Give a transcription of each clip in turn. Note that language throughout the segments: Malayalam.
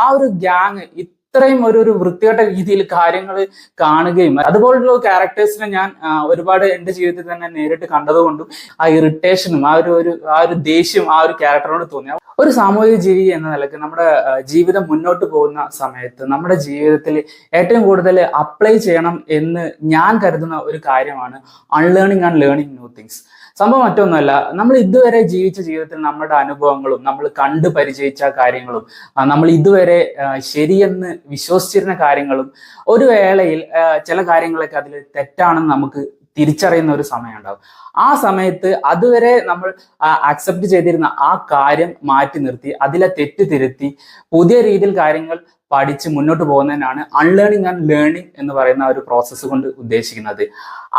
ആ ഒരു ഗ്യാങ് ഇത്രയും ഒരു വൃത്തികെട്ട രീതിയിൽ കാര്യങ്ങൾ കാണുകയും അതുപോലുള്ള ക്യാരക്ടേഴ്സിനെ ഞാൻ ഒരുപാട് എൻ്റെ ജീവിതത്തിൽ തന്നെ നേരിട്ട് കണ്ടതുകൊണ്ടും ആ ഇറിറ്റേഷനും ആ ഒരു ദേഷ്യം ആ ഒരു ക്യാരക്ടറിനോട് തോന്നി. ഒരു സാമൂഹിക ജീവി എന്ന നിലയ്ക്ക് നമ്മുടെ ജീവിതം മുന്നോട്ട് പോകുന്ന സമയത്ത് നമ്മുടെ ജീവിതത്തിൽ ഏറ്റവും കൂടുതൽ അപ്ലൈ ചെയ്യണം എന്ന് ഞാൻ കരുതുന്ന ഒരു കാര്യമാണ് unlearning and learning new things. സംഭവം മറ്റൊന്നുമല്ല, നമ്മൾ ഇതുവരെ ജീവിച്ച ജീവിതത്തിൽ നമ്മുടെ അനുഭവങ്ങളും നമ്മൾ കണ്ടു പരിചയിച്ച കാര്യങ്ങളും നമ്മൾ ഇതുവരെ ശരിയെന്ന് വിശ്വസിച്ചിരുന്ന കാര്യങ്ങളും ഒരു വേളയിൽ ചില കാര്യങ്ങളൊക്കെ അതിൽ തെറ്റാണെന്ന് നമുക്ക് തിരിച്ചറിയുന്ന ഒരു സമയം ഉണ്ടാവും. ആ സമയത്ത് അതുവരെ നമ്മൾ അക്സെപ്റ്റ് ചെയ്തിരുന്ന ആ കാര്യം മാറ്റി നിർത്തി അതിലെ തെറ്റ് തിരുത്തി പുതിയ രീതിയിൽ കാര്യങ്ങൾ പഠിച്ച് മുന്നോട്ട് പോകുന്നതിനാണ് അൺലേണിംഗ് ആൻഡ് ലേണിംഗ് എന്ന് പറയുന്ന ഒരു പ്രോസസ്സ് കൊണ്ട് ഉദ്ദേശിക്കുന്നത്.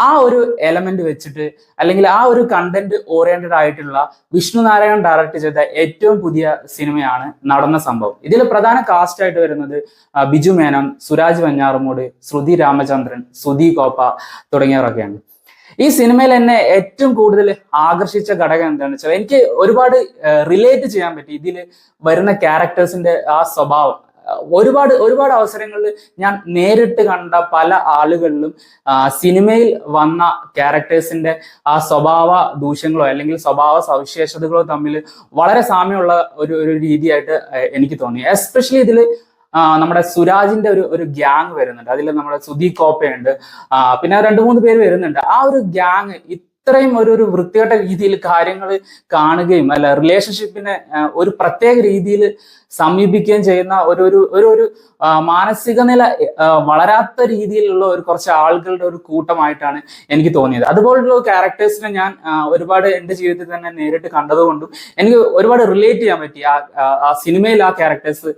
ആ ഒരു എലമെന്റ് വെച്ചിട്ട് അല്ലെങ്കിൽ ആ ഒരു കണ്ടന്റ് ഓറിയന്റഡ് ആയിട്ടുള്ള വിഷ്ണു നാരായൺ ഡയറക്ട് ചെയ്ത ഏറ്റവും പുതിയ സിനിമയാണ് നടന്ന സംഭവം. ഇതിൽ പ്രധാന കാസ്റ്റ് ആയിട്ട് വരുന്നത് ബിജു മേനോൻ, സുരാജ് വെഞ്ഞാറമൂട്, ശ്രുതി രാമചന്ദ്രൻ, സുധി കോപ്പ തുടങ്ങിയവരൊക്കെയാണ്. ഈ സിനിമയിൽ എന്നെ ഏറ്റവും കൂടുതൽ ആകർഷിച്ച ഘടകം എന്താണെന്ന് വെച്ചാൽ എനിക്ക് ഒരുപാട് റിലേറ്റ് ചെയ്യാൻ പറ്റി ഇതിൽ വരുന്ന ക്യാരക്ടേഴ്സിന്റെ ആ സ്വഭാവം. ഒരുപാട് അവസരങ്ങളിൽ ഞാൻ നേരിട്ട് കണ്ട പല ആളുകളിലും സിനിമയിൽ വന്ന ക്യാരക്ടേഴ്സിന്റെ ആ സ്വഭാവ ദൂഷ്യങ്ങളോ അല്ലെങ്കിൽ സ്വഭാവ സവിശേഷതകളോ തമ്മിൽ വളരെ സാമ്യമുള്ള ഒരു രീതിയായിട്ട് എനിക്ക് തോന്നി. എസ്പെഷ്യലി ഇതിൽ നമ്മുടെ സുരാജിന്റെ ഒരു ഗ്യാങ് വരുന്നുണ്ട്. അതിൽ നമ്മുടെ സുധി കോപ്പയുണ്ട്, പിന്നെ 2-3 പേര് വരുന്നുണ്ട്. ആ ഒരു ഗ്യാങ് ഇത്രയും ഒരു വൃത്തികെട്ട രീതിയിൽ കാര്യങ്ങൾ കാണുകയും റിലേഷൻഷിപ്പിനെ ഒരു പ്രത്യേക രീതിയിൽ സമീപിക്കുകയും ചെയ്യുന്ന ഒരു മാനസിക നില വളരാത്ത രീതിയിലുള്ള കുറച്ച് ആളുകളുടെ ഒരു കൂട്ടമായിട്ടാണ് എനിക്ക് തോന്നിയത്. അതുപോലുള്ള ക്യാരക്ടേഴ്സിനെ ഞാൻ ഒരുപാട് എൻ്റെ ജീവിതത്തിൽ തന്നെ നേരിട്ട് കണ്ടതുകൊണ്ടും എനിക്ക് ഒരുപാട് റിലേറ്റ് ചെയ്യാൻ പറ്റി ആ സിനിമയിൽ ആ ക്യാരക്ടേഴ്സ്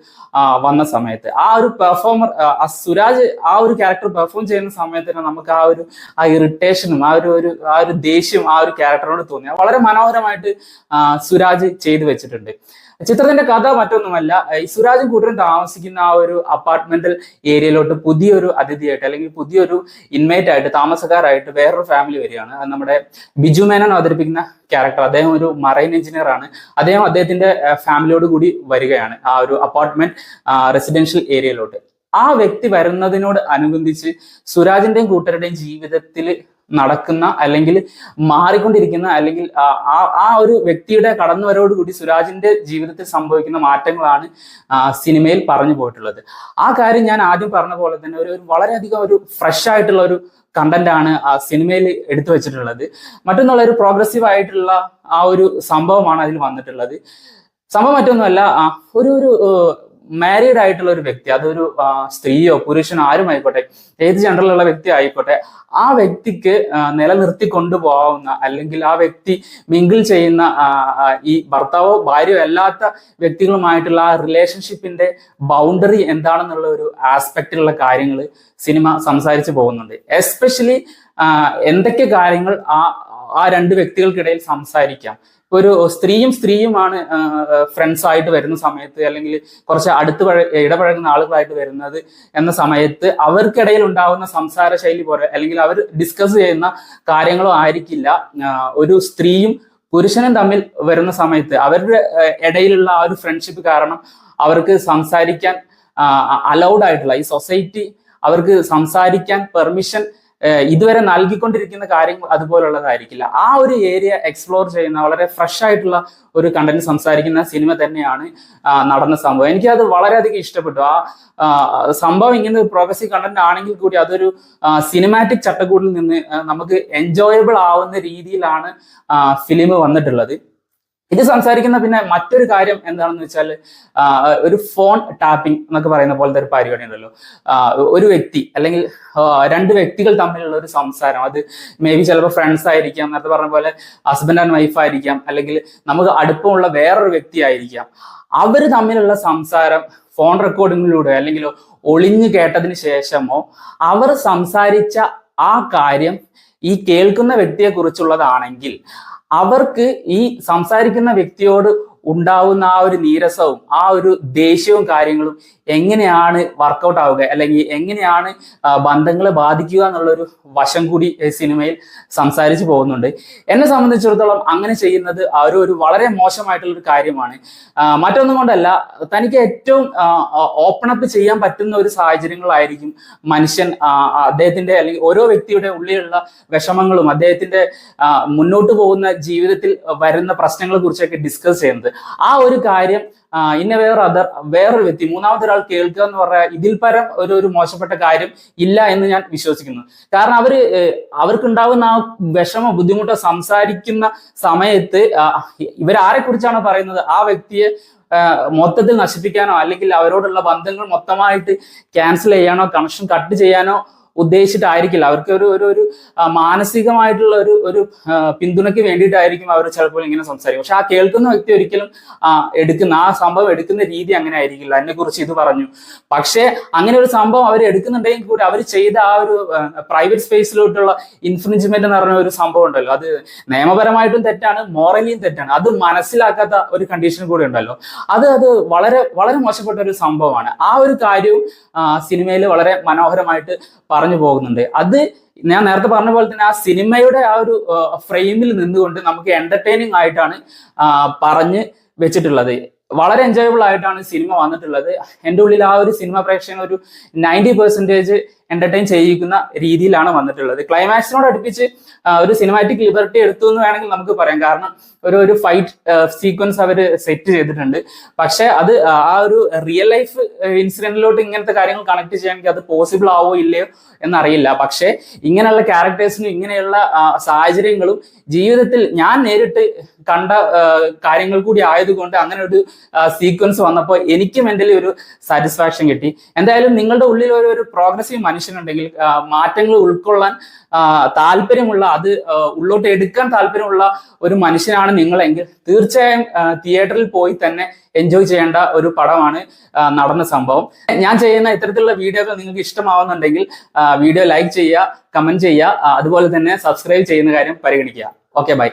വന്ന സമയത്ത്. ആ ഒരു പെർഫോമർ ആ സുരാജ് ആ ഒരു ക്യാരക്ടർ പെർഫോം ചെയ്യുന്ന സമയത്ത് തന്നെ നമുക്ക് ആ ഇറിറ്റേഷനും ആ ഒരു ദേഷ്യം ആ ഒരു ക്യാരക്ടറിനോട് തോന്നി. വളരെ മനോഹരമായിട്ട് സുരാജ് ചെയ്തു വെച്ചിട്ടുണ്ട്. ചിത്രത്തിന്റെ കഥ മറ്റൊന്നുമല്ല, ഈ സുരാജും കൂട്ടരും താമസിക്കുന്ന ആ ഒരു അപ്പാർട്ട്മെന്റൽ ഏരിയയിലോട്ട് പുതിയൊരു അതിഥിയായിട്ട് അല്ലെങ്കിൽ പുതിയൊരു ഇൻമേറ്റ് ആയിട്ട് താമസക്കാരായിട്ട് വേറൊരു ഫാമിലി വരികയാണ്. അത് നമ്മുടെ ബിജു മേനോൻ അവതരിപ്പിക്കുന്ന ക്യാരക്ടർ. അദ്ദേഹം ഒരു മറൈൻ എഞ്ചിനീയർ ആണ്. അദ്ദേഹത്തിന്റെ ഫാമിലിയോട് കൂടി വരികയാണ് ആ ഒരു അപ്പാർട്ട്മെന്റ് റെസിഡൻഷ്യൽ ഏരിയയിലോട്ട്. ആ വ്യക്തി വരുന്നതിനോട് അനുബന്ധിച്ച് സുരാജിന്റെയും കൂട്ടരുടെയും ജീവിതത്തിൽ നടക്കുന്ന അല്ലെങ്കിൽ മാറിക്കൊണ്ടിരിക്കുന്ന അല്ലെങ്കിൽ ആ ഒരു വ്യക്തിയുടെ കടന്നുവരവോടുകൂടി സുരാജിന്റെ ജീവിതത്തിൽ സംഭവിക്കുന്ന മാറ്റങ്ങളാണ് സിനിമയിൽ പറഞ്ഞു പോയിട്ടുള്ളത്. ആ കാര്യം ഞാൻ ആദ്യം പറഞ്ഞ പോലെ തന്നെ വളരെയധികം ഒരു ഫ്രഷ് ആയിട്ടുള്ള ഒരു കണ്ടന്റ് ആണ് ആ സിനിമയിൽ എടുത്തു വെച്ചിട്ടുള്ളത്. മറ്റൊന്നുള്ള ഒരു പ്രോഗ്രസീവ് ആയിട്ടുള്ള ആ ഒരു സംഭവമാണ് അതിൽ വന്നിട്ടുള്ളത്. സംഭവം മറ്റൊന്നുമല്ല, ഒരു മാരീഡ് ആയിട്ടുള്ള ഒരു വ്യക്തി, അതൊരു സ്ത്രീയോ പുരുഷനോ ആരും ആയിക്കോട്ടെ, ഏത് ജെൻഡറിലുള്ള വ്യക്തി ആയിക്കോട്ടെ, ആ വ്യക്തിക്ക് നിലനിർത്തി കൊണ്ടുപോകാവുന്ന അല്ലെങ്കിൽ ആ വ്യക്തി മിങ്കിൾ ചെയ്യുന്ന ഈ ഭർത്താവോ ഭാര്യയോ അല്ലാത്ത വ്യക്തികളുമായിട്ടുള്ള ആ റിലേഷൻഷിപ്പിന്റെ ബൗണ്ടറി എന്താണെന്നുള്ള ഒരു ആസ്പെക്റ്റിലുള്ള കാര്യങ്ങൾ സിനിമ സംസാരിച്ചു പോകുന്നുണ്ട്. എസ്പെഷ്യലി എന്തൊക്കെ കാര്യങ്ങൾ ആ 2 വ്യക്തികൾക്കിടയിൽ സംസാരിക്കാം. ഒരു സ്ത്രീയുമാണ് ഫ്രണ്ട്സ് ആയിട്ട് വരുന്ന സമയത്ത് അല്ലെങ്കിൽ കുറച്ച് ഇടപഴകുന്ന ആളുകളായിട്ട് വരുന്നത് എന്ന സമയത്ത് അവർക്കിടയിൽ ഉണ്ടാകുന്ന സംസാര ശൈലി പോലെ അല്ലെങ്കിൽ അവർ ഡിസ്കസ് ചെയ്യുന്ന കാര്യങ്ങളോ ആയിരിക്കില്ല ഒരു സ്ത്രീയും പുരുഷനും തമ്മിൽ വരുന്ന സമയത്ത്. അവരുടെ ഇടയിലുള്ള ആ ഒരു ഫ്രണ്ട്ഷിപ്പ് കാരണം അവർക്ക് സംസാരിക്കാൻ അലൗഡ് ആയിട്ടുള്ള ഈ സൊസൈറ്റി അവർക്ക് സംസാരിക്കാൻ പെർമിഷൻ ഇതുവരെ നൽകിക്കൊണ്ടിരിക്കുന്ന കാര്യങ്ങൾ അതുപോലുള്ളതായിരിക്കില്ല. ആ ഒരു ഏരിയ എക്സ്പ്ലോർ ചെയ്യുന്ന വളരെ ഫ്രഷ് ആയിട്ടുള്ള ഒരു കണ്ടന്റ് സംസാരിക്കുന്ന സിനിമ തന്നെയാണ് നടന്ന സംഭവം. എനിക്കത് വളരെയധികം ഇഷ്ടപ്പെട്ടു. ആ സംഭവം ഇങ്ങനെ ഒരു പ്രോഗ്രസീവ് കണ്ടന്റ് ആണെങ്കിൽ കൂടി അതൊരു സിനിമാറ്റിക് ചട്ടക്കൂടിൽ നിന്ന് നമുക്ക് എൻജോയബിൾ ആവുന്ന രീതിയിലാണ് ഫിലിം വന്നിട്ടുള്ളത്. ഇത് സംസാരിക്കുന്ന പിന്നെ മറ്റൊരു കാര്യം എന്താണെന്ന് വെച്ചാൽ ഒരു ഫോൺ ടാപ്പിംഗ് എന്നൊക്കെ പറയുന്ന പോലത്തെ ഒരു പരിപാടി ഉണ്ടല്ലോ. ഒരു വ്യക്തി അല്ലെങ്കിൽ 2 വ്യക്തികൾ തമ്മിലുള്ള ഒരു സംസാരം, അത് മേ ബി ചിലപ്പോൾ ഫ്രണ്ട്സ് ആയിരിക്കാം, നേരത്തെ പറഞ്ഞ പോലെ ഹസ്ബൻഡ് ആൻഡ് വൈഫ് ആയിരിക്കാം, അല്ലെങ്കിൽ നമുക്ക് അടുപ്പമുള്ള വേറൊരു വ്യക്തി ആയിരിക്കാം. അവർ തമ്മിലുള്ള സംസാരം ഫോൺ റെക്കോർഡിങ്ങിലൂടെ അല്ലെങ്കിൽ ഒളിഞ്ഞു കേട്ടതിന് ശേഷമോ അവർ സംസാരിച്ച ആ കാര്യം ഈ കേൾക്കുന്ന വ്യക്തിയെ കുറിച്ചുള്ളതാണെങ്കിൽ അവർക്ക് ഈ സംസാരിക്കുന്ന വ്യക്തിയോട് ഉണ്ടാവുന്ന ആ ഒരു നീരസവും ആ ഒരു ദേഷ്യവും കാര്യങ്ങളും എങ്ങനെയാണ് വർക്കൗട്ട് ആവുക, അല്ലെങ്കിൽ എങ്ങനെയാണ് ബന്ധങ്ങളെ ബാധിക്കുക എന്നുള്ളൊരു വശം കൂടി സിനിമയിൽ സംസാരിച്ചു പോകുന്നുണ്ട്. എന്നെ സംബന്ധിച്ചിടത്തോളം അങ്ങനെ ചെയ്യുന്നത് ഒരു വളരെ മോശമായിട്ടുള്ള ഒരു കാര്യമാണ്. മറ്റൊന്നും കൊണ്ടല്ല, തനിക്ക് ഏറ്റവും ഓപ്പൺ അപ്പ് ചെയ്യാൻ പറ്റുന്ന ഒരു സാഹചര്യങ്ങളായിരിക്കും മനുഷ്യൻ അദ്ദേഹത്തിന്റെ അല്ലെങ്കിൽ ഓരോ വ്യക്തിയുടെ ഉള്ളിലുള്ള വിഷമങ്ങളും അദ്ദേഹത്തിന്റെ മുന്നോട്ട് പോകുന്ന ജീവിതത്തിൽ വരുന്ന പ്രശ്നങ്ങളെ കുറിച്ചൊക്കെ ഡിസ്കസ് ചെയ്യുന്നത്. ആ ഒരു കാര്യം വേറൊരു വ്യക്തി, മൂന്നാമത്തെ ഒരാൾ കേൾക്കുക എന്ന് പറഞ്ഞാൽ ഇതിൽ പരം ഒരു മോശപ്പെട്ട കാര്യം ഇല്ല എന്ന് ഞാൻ വിശ്വസിക്കുന്നു. കാരണം അവർക്കുണ്ടാകുന്ന ആ വിഷമോ ബുദ്ധിമുട്ടോ സംസാരിക്കുന്ന സമയത്ത് ഇവരാരെ കുറിച്ചാണോ പറയുന്നത് ആ വ്യക്തിയെ മൊത്തത്തിൽ നശിപ്പിക്കാനോ അല്ലെങ്കിൽ അവരോടുള്ള ബന്ധങ്ങൾ മൊത്തമായിട്ട് ക്യാൻസൽ ചെയ്യാനോ കണക്ഷൻ കട്ട് ചെയ്യാനോ ഉദ്ദേശിച്ചിട്ടായിരിക്കില്ല. അവർക്ക് ഒരു മാനസികമായിട്ടുള്ള ഒരു പിന്തുണയ്ക്ക് വേണ്ടിയിട്ടായിരിക്കും അവർ ചിലപ്പോൾ ഇങ്ങനെ സംസാരിക്കും. പക്ഷെ ആ കേൾക്കുന്ന വ്യക്തി ഒരിക്കലും ആ സംഭവം എടുക്കുന്ന രീതി അങ്ങനെ ആയിരിക്കില്ല. അതിനെ കുറിച്ച് ഇത് പറഞ്ഞു. പക്ഷെ അങ്ങനെ ഒരു സംഭവം അവർ എടുക്കുന്നുണ്ടെങ്കിൽ കൂടി അവർ ചെയ്ത ആ ഒരു പ്രൈവറ്റ് സ്പേസിലോട്ടുള്ള ഇൻഫ്രിഞ്ച്മെന്റ് എന്ന് പറഞ്ഞ ഒരു സംഭവം ഉണ്ടല്ലോ, അത് നിയമപരമായിട്ടും തെറ്റാണ്, മോറലിയും തെറ്റാണ്. അത് മനസ്സിലാക്കാത്ത ഒരു കണ്ടീഷൻ കൂടി ഉണ്ടല്ലോ, അത് വളരെ വളരെ മോശപ്പെട്ട ഒരു സംഭവമാണ്. ആ ഒരു കാര്യവും സിനിമയിൽ വളരെ മനോഹരമായിട്ട് പറഞ്ഞു പോകുന്നുണ്ട്. അത് ഞാൻ നേരത്തെ പറഞ്ഞ പോലെ തന്നെ ആ സിനിമയുടെ ആ ഒരു ഫ്രെയിമിൽ നിന്നുകൊണ്ട് നമുക്ക് എന്റർടൈനിങ് ആയിട്ടാണ് പറഞ്ഞ് വെച്ചിട്ടുള്ളത്. വളരെ എൻജോയബിൾ ആയിട്ടാണ് സിനിമ വന്നിട്ടുള്ളത്. എൻ്റെ ഉള്ളിൽ ആ ഒരു സിനിമ പ്രേക്ഷകൻ ഒരു 90% എന്റർടൈൻ ചെയ്യിക്കുന്ന രീതിയിലാണ് വന്നിട്ടുള്ളത്. ക്ലൈമാക്സിനോട് അടുപ്പിച്ച് ഒരു സിനിമാറ്റിക് ലിബർട്ടി എടുത്തു എന്ന് വേണമെങ്കിൽ നമുക്ക് പറയാം. കാരണം ഒരു ഫൈറ്റ് സീക്വൻസ് അവർ സെറ്റ് ചെയ്തിട്ടുണ്ട്. പക്ഷെ അത് ആ ഒരു റിയൽ ലൈഫ് ഇൻസിഡന്റിലോട്ട് ഇങ്ങനത്തെ കാര്യങ്ങൾ കണക്ട് ചെയ്യാമെങ്കിൽ അത് പോസിബിൾ ആവോ ഇല്ലയോ എന്നറിയില്ല. പക്ഷെ ഇങ്ങനെയുള്ള ക്യാരക്ടേഴ്സിനും ഇങ്ങനെയുള്ള സാഹചര്യങ്ങളും ജീവിതത്തിൽ ഞാൻ നേരിട്ട് കണ്ട കാര്യങ്ങൾ കൂടി ആയതുകൊണ്ട് അങ്ങനെ ഒരു സീക്വൻസ് വന്നപ്പോൾ എനിക്ക് മെന്റലി ഒരു സാറ്റിസ്ഫാക്ഷൻ കിട്ടി. എന്തായാലും നിങ്ങളുടെ ഉള്ളിൽ ഒരു പ്രോഗ്രസീവ് മനുഷ്യനുണ്ടെങ്കിൽ, മാറ്റങ്ങൾ ഉൾക്കൊള്ളാൻ താല്പര്യമുള്ള, അത് ഉള്ളോട്ട് എടുക്കാൻ താല്പര്യമുള്ള ഒരു മനുഷ്യനാണ് നിങ്ങളെങ്കിൽ തീർച്ചയായും തിയേറ്ററിൽ പോയി തന്നെ എൻജോയ് ചെയ്യേണ്ട ഒരു പടമാണ് നടന്ന സംഭവം. ഞാൻ ചെയ്യുന്ന ഇത്തരത്തിലുള്ള വീഡിയോകൾ നിങ്ങൾക്ക് ഇഷ്ടമാവുന്നുണ്ടെങ്കിൽ വീഡിയോ ലൈക്ക് ചെയ്യുക, കമന്റ് ചെയ്യുക, അതുപോലെ തന്നെ സബ്സ്ക്രൈബ് ചെയ്യുന്ന കാര്യം പരിഗണിക്കുക. Okay, by.